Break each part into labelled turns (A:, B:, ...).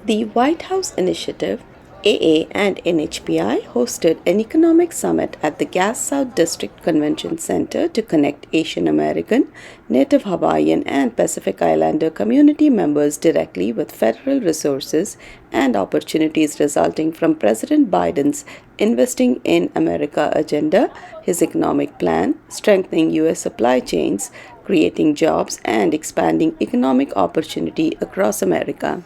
A: The White House Initiative, AA and NHPI hosted an economic summit at the Gas South District Convention Center to connect Asian American, Native Hawaiian, and Pacific Islander community members directly with federal resources and opportunities resulting from President Biden's Investing in America agenda, his economic plan, strengthening U.S. supply chains, creating jobs, and expanding economic opportunity across America.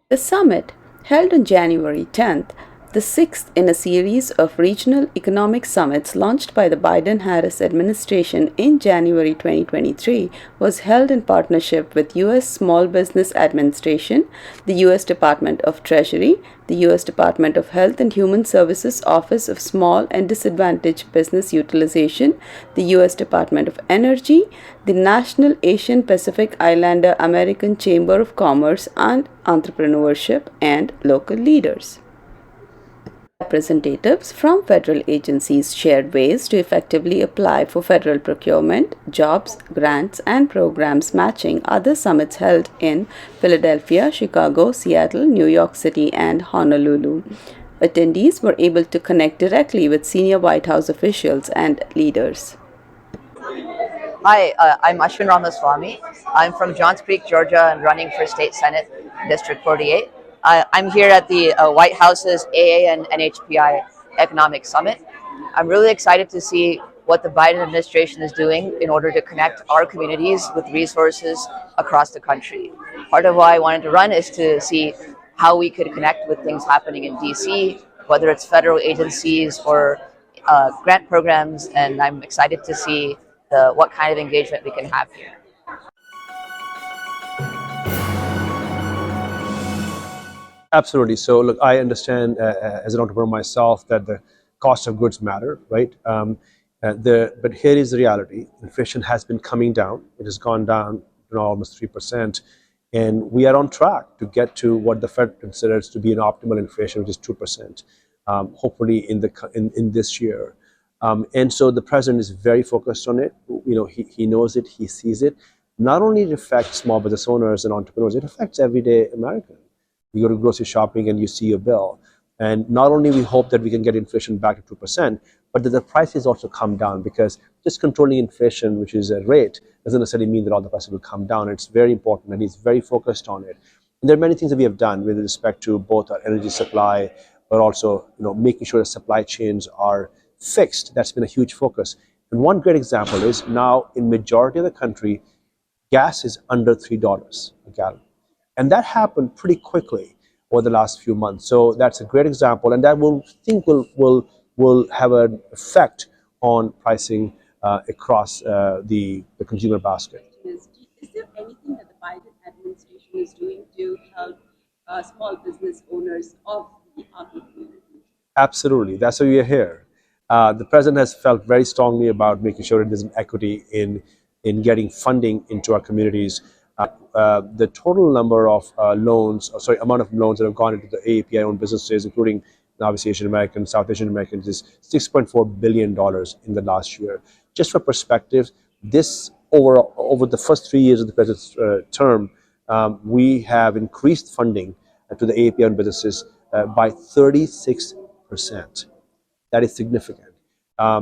A: The summit, held on January 10th, the sixth in a series of regional economic summits launched by the Biden Harris administration in January 2023, was held in partnership with U.S. Small Business Administration, the U.S. Department of Treasury, the U.S. Department of Health and Human Services Office of Small and Disadvantaged Business Utilization, the U.S. Department of Energy, the National Asian Pacific Islander American Chamber of Commerce and Entrepreneurship, and local leaders. Representatives from federal agencies shared ways to effectively apply for federal procurement, jobs, grants, and programs matching other summits held in Philadelphia, Chicago, Seattle, New York City, and Honolulu. Attendees were able to connect directly with senior White House officials and leaders.
B: Hi, I'm Ashwin Ramaswamy. I'm from Johns Creek, Georgia, and running for State Senate, District 48. I'm here at the White House's AA and NHPI Economic Summit. I'm really excited to see what the Biden administration is doing in order to connect our communities with resources across the country. Part of why I wanted to run is to see how we could connect with things happening in DC, whether it's federal agencies or grant programs, and I'm excited to see what kind of engagement we can have here.
C: Absolutely. So, look, I understand as an entrepreneur myself that the cost of goods matter, right? But here is the reality: inflation has been coming down. It has gone down, almost 3%, and we are on track to get to what the Fed considers to be an optimal inflation, which is 2%. Hopefully, in this year. And so the president is very focused on it. He knows it, he sees it. Not only it affects small business owners and entrepreneurs, it affects everyday Americans. You go to grocery shopping and you see a bill. And not only we hope that we can get inflation back to 2%, but that the prices also come down, because just controlling inflation, which is a rate, doesn't necessarily mean that all the prices will come down. It's very important, and he's very focused on it. And there are many things that we have done with respect to both our energy supply, but also making sure the supply chains are fixed. That's been a huge focus. And one great example is now in majority of the country, gas is under $3 a gallon. And that happened pretty quickly over the last few months. So that's a great example, and that will have an effect on pricing across the consumer basket.
A: Is there anything that the Biden administration is doing to help small business owners of the Agri community?
C: Absolutely, that's why we are here. The president has felt very strongly about making sure there's an equity in getting funding into our communities. The total number of amount of loans that have gone into the AAPI-owned businesses, including obviously Asian Americans, South Asian Americans, is $6.4 billion in the last year. Just for perspective, this over the first 3 years of the president's term, we have increased funding to the AAPI-owned businesses by 36%. That is significant.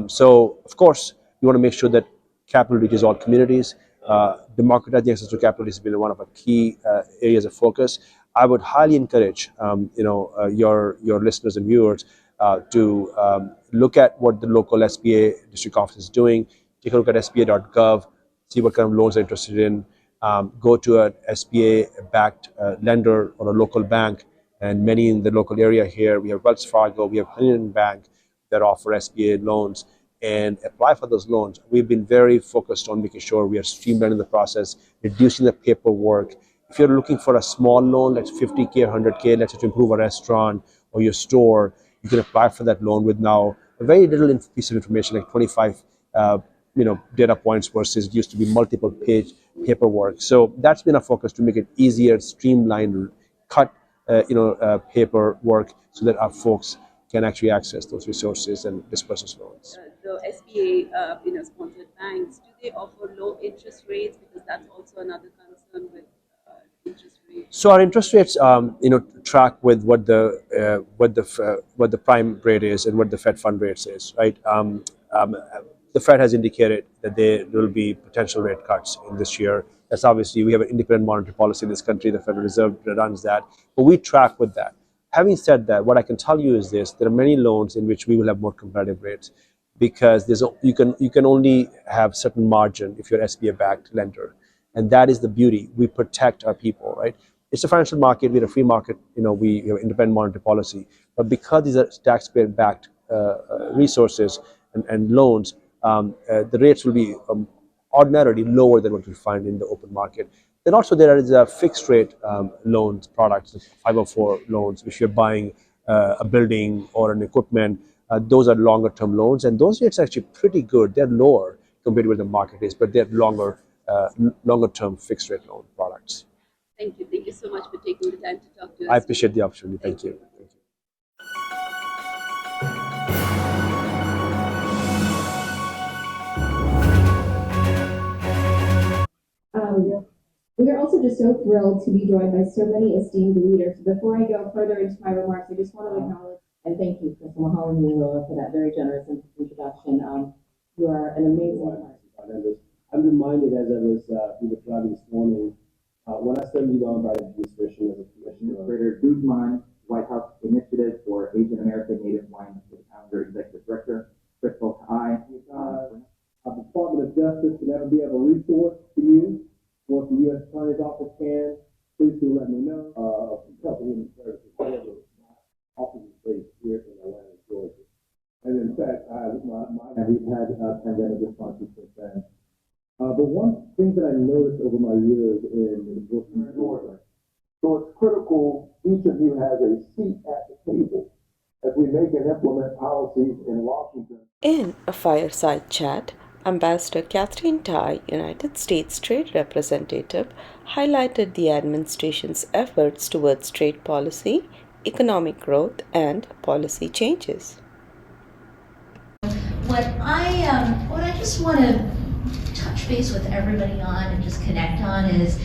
C: So, of course, we want to make sure that capital reaches all communities. Democratizing access to capital has been one of our key areas of focus. I would highly encourage your listeners and viewers to look at what the local SBA district office is doing. Take a look at SBA.gov, see what kind of loans they're interested in. Go to an SBA-backed lender or a local bank, and many in the local area here. We have Wells Fargo, we have Hawaiian Bank that offer SBA loans, and apply for those loans. We've been very focused on making sure we are streamlining the process, reducing the paperwork. If you're looking for a small loan, that's $50K or $100K, let's say to improve a restaurant or your store, you can apply for that loan with now a very little piece of information, like 25 data points, versus it used to be multiple page paperwork. So that's been a focus, to make it easier, streamlined, cut paperwork, so that our folks can actually access those resources and disperse those loans.
A: The SBA sponsored banks, do they offer low interest rates? Because that's also another concern with
C: So our interest rates, track with what the prime rate is and what the Fed fund rates is, right? The Fed has indicated that there will be potential rate cuts in this year. That's obviously, we have an independent monetary policy in this country. The Federal Reserve runs that, but we track with that. Having said that, what I can tell you is this: there are many loans in which we will have more competitive rates because you can only have certain margin if you're SBA backed lender, and that is the beauty. We protect our people, right? It's a financial market. We're a free market. We have independent monetary policy, but because these are taxpayer backed resources and loans, the rates will be ordinarily lower than what we find in the open market. Then also there is a fixed rate loans products, 504 loans, if you're buying a building or an equipment. Those are longer term loans, and those rates are actually pretty good. They're lower compared to where the market is, but they're longer term fixed rate loan products.
A: Thank you. Thank you so much for taking the time to talk to us.
C: I appreciate the opportunity. Thank you.
D: We are also just so thrilled to be joined by so many esteemed leaders. Before I go further into my remarks, I just want to acknowledge and thank you, Krystal for that very generous introduction. You are an amazing person.
E: I'm reminded as I was driving this morning, when I studied on by administration as a commissioner,
F: Administrator Guzman, White House Initiative for Asian American Native Hawaiians, founder, executive director, Krystal,
E: the Department of Justice can never be of a resource to you. Or if the U.S. Attorney's Office can, please do let me know. Human Services, whatever office is based here in Atlanta, Georgia. And in fact,
F: we've had pandemic responses since then.
E: But one thing that I noticed over my years in working in Georgia, so it's critical each of you has a seat at the table as we make and implement policies in Washington.
A: In a fireside chat, Ambassador Katherine, United States Trade Representative, highlighted the administration's efforts towards trade policy, economic growth, and policy changes.
G: What I just want to touch base with everybody on and just connect on is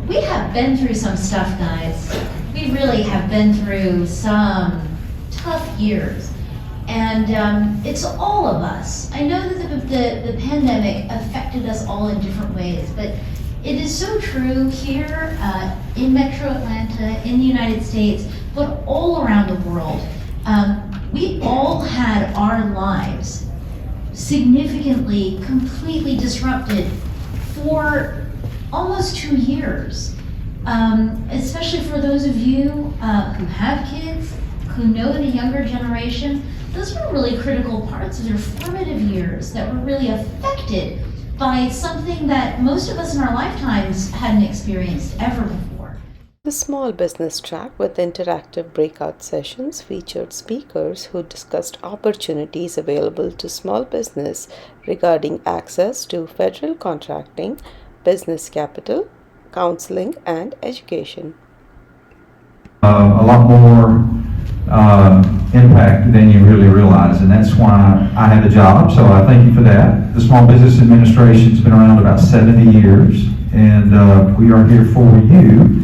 G: we have been through some stuff, guys. We really have been through some tough years. And it's all of us. I know that the pandemic affected us all in different ways, but it is so true here in Metro Atlanta, in the United States, but all around the world. We all had our lives significantly, completely disrupted for almost 2 years. Especially for those of you who have kids, who know the younger generation, those were really critical parts of their formative years that were really affected by something that most of us in our lifetimes hadn't experienced ever before.
A: The small business track with interactive breakout sessions featured speakers who discussed opportunities available to small business regarding access to federal contracting, business capital, counseling, and education.
H: A lot more impact than you really realize, and that's why I have a job, so I thank you for that. The Small Business Administration's been around about 70 years, and we are here for you.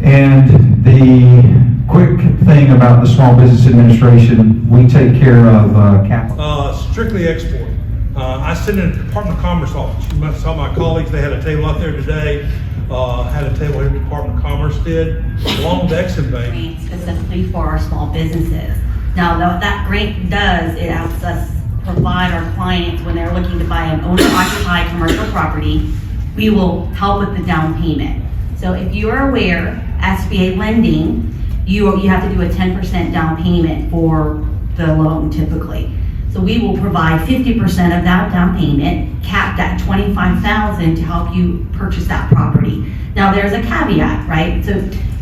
H: And the quick thing about the Small Business Administration, we take care of capital.
I: Strictly export. I sit in the Department of Commerce office. You must saw my colleagues, they had a table out there today. Had a table here the Department of Commerce did, along with Exim Bank.
J: Specifically for our small businesses. Now, what that grant does, it helps us provide our clients when they're looking to buy an owner-occupied commercial property, we will help with the down payment. So if you are aware, SBA lending, you have to do a 10% down payment for the loan typically. So we will provide 50% of that down payment, capped at $25,000 to help you purchase that property. Now there's a caveat, right? So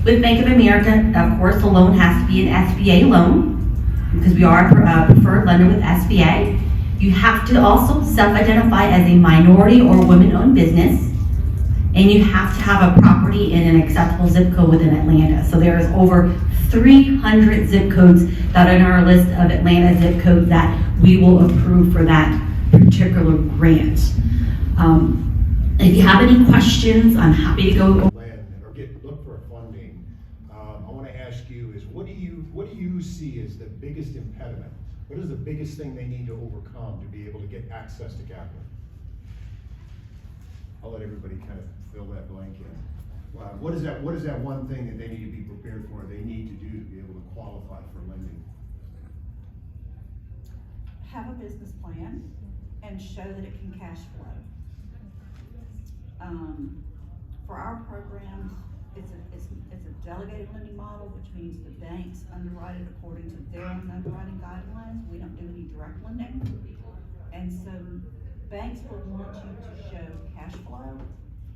J: with Bank of America, of course, the loan has to be an SBA loan because we are a preferred lender with SBA. You have to also self-identify as a minority or women-owned business, and you have to have a property in an acceptable zip code within Atlanta. So there is over 300 zip codes that are on our list of Atlanta zip codes that we will approve for that particular grant. If you have any questions, I'm happy to go.
E: Land
K: ask you is, what do you see as the biggest impediment? What is the biggest thing they need to overcome to be able to get access to capital? I'll let everybody kind of fill that blank in. What is that one thing that they need to be prepared for, they need to do to be able to qualify for lending?
L: Have a business plan and show that it can cash flow. For our programs, it's a delegated lending model, which means the banks underwrite it according to their own underwriting guidelines. We don't do any direct lending. And so banks will want you to show cash flow.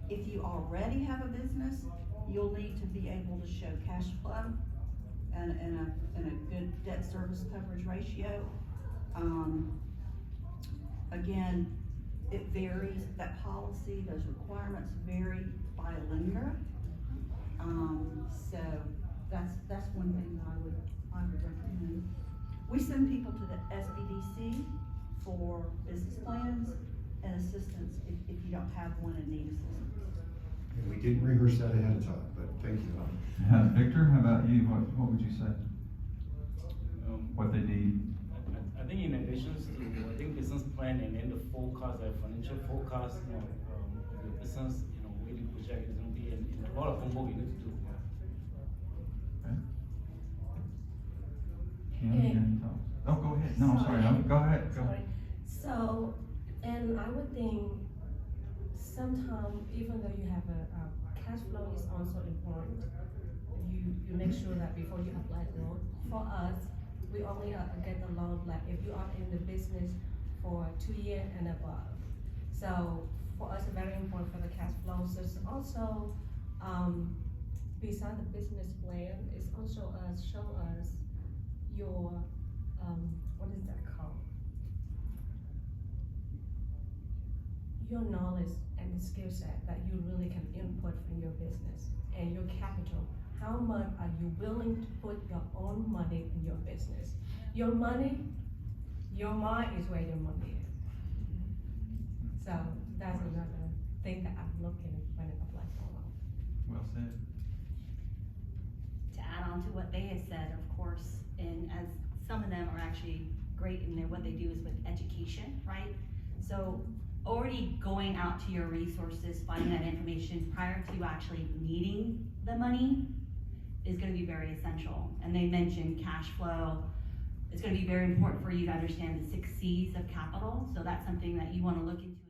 L: If you already have a business, you'll need to be able to show cash flow and a good debt service coverage ratio. Again, it varies, that policy, those requirements vary by lender. So that's one thing that I would recommend. We send people to the SBDC for business plans and assistance if you don't have one and need assistance.
K: And we didn't rehearse that ahead of time, but thank you.
H: Victor, how about you? What would you say? What they need?
M: I think in addition to, business plan and then the forecast, the financial forecast, the business, where the project is going to be, and a lot of homework you need to do.
H: Okay. Oh, go ahead. No, I'm sorry. Go ahead. Go.
N: Sorry. So, and I would think sometimes, even though you have a cash flow is also important. You make sure that before you apply the loan. For us, we only get the loan like if you are in the business for 2 years and above. So for us, it's very important for the cash flow. So it's also, beside the business plan, it's also show us your, what is that called? Your knowledge and the skill set that you really can input in your business and your capital. How much are you willing to put your own money in your business? Your money, your mind is where your money is. So that's another thing that I'm looking when it applies for loan.
H: Well said.
J: To add on to what they have said, of course, and as some of them are actually great in what they do is with education, right? So already going out to your resources, finding that information prior to actually needing the money is going to be very essential. And they mentioned cash flow. It's going to be very important for you to understand the 6 C's of capital. So that's something that you want to look into.